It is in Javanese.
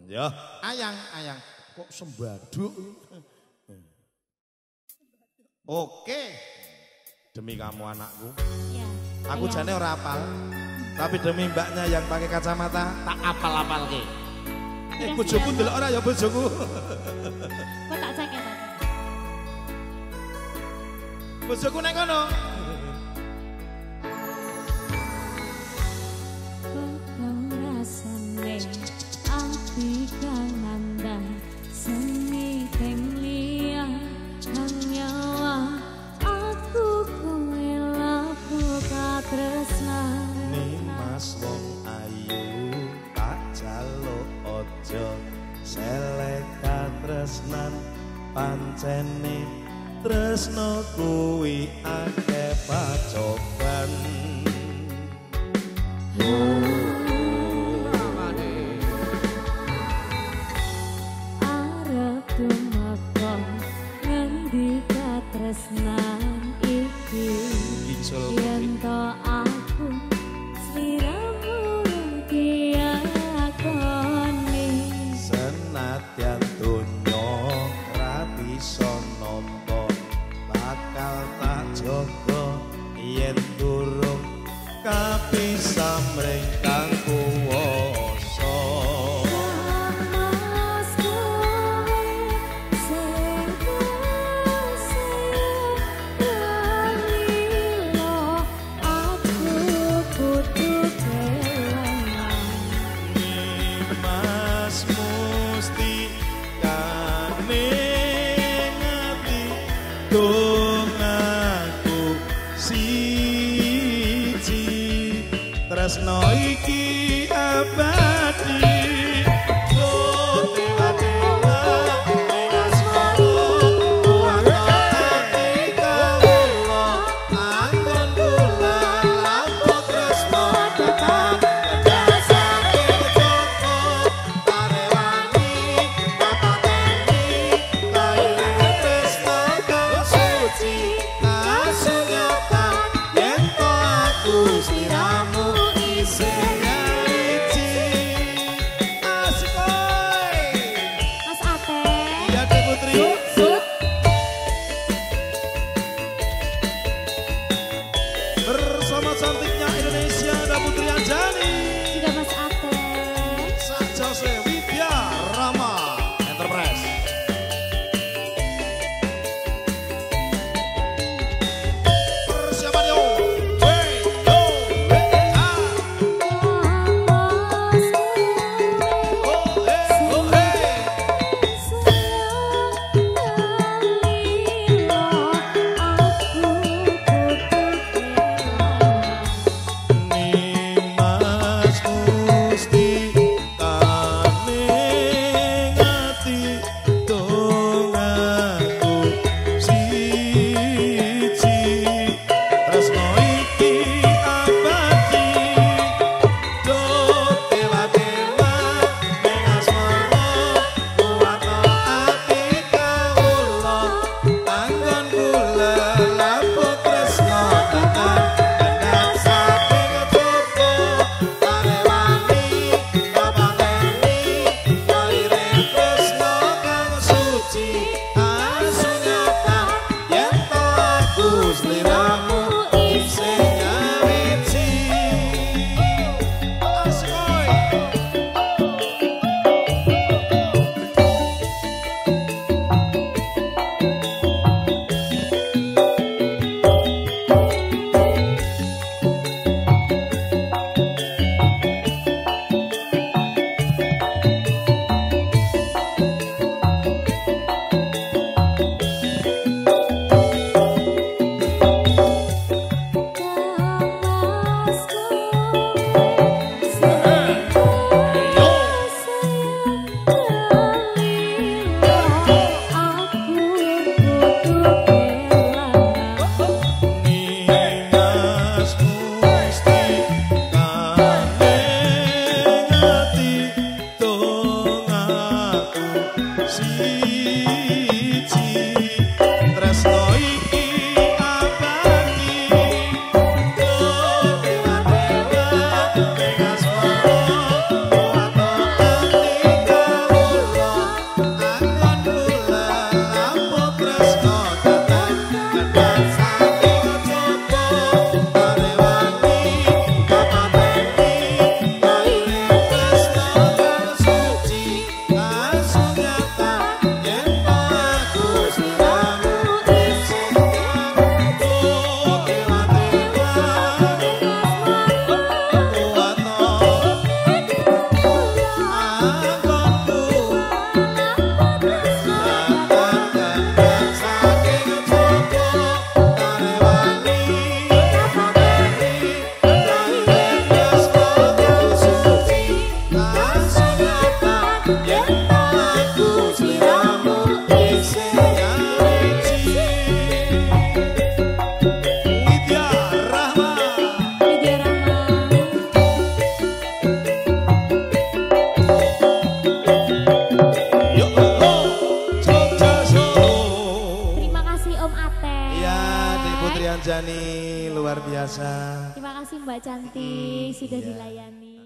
Ya, ayang. Kok sembaduk? Oke. Demi kamu anakku. Ya. Aku jane ora apal. Tapi demi mbaknya yang pakai kacamata tak apal-apal ke. Bojoku ndelok ora ya bojoku. Kok tak cek ya tadi. Bojoku nek ngono. Pancene tresno kuwi akeh pacoban. Arep tumakon ngendi katresnan iki yen to aku sliramu diakoni senadyan donya bisa nampa bakal tak jaga yen durung kapisah mring kang kuwasa. Tresno iki abadi. Bersama cantiknya Indonesia ada Putri Anjani. Juga Mas Ate. Sajose Widya Rama Enterprise. Persiapan yo. Hey yo. Putri Anjani luar biasa. Terima kasih Mbak Cantik sudah dilayani.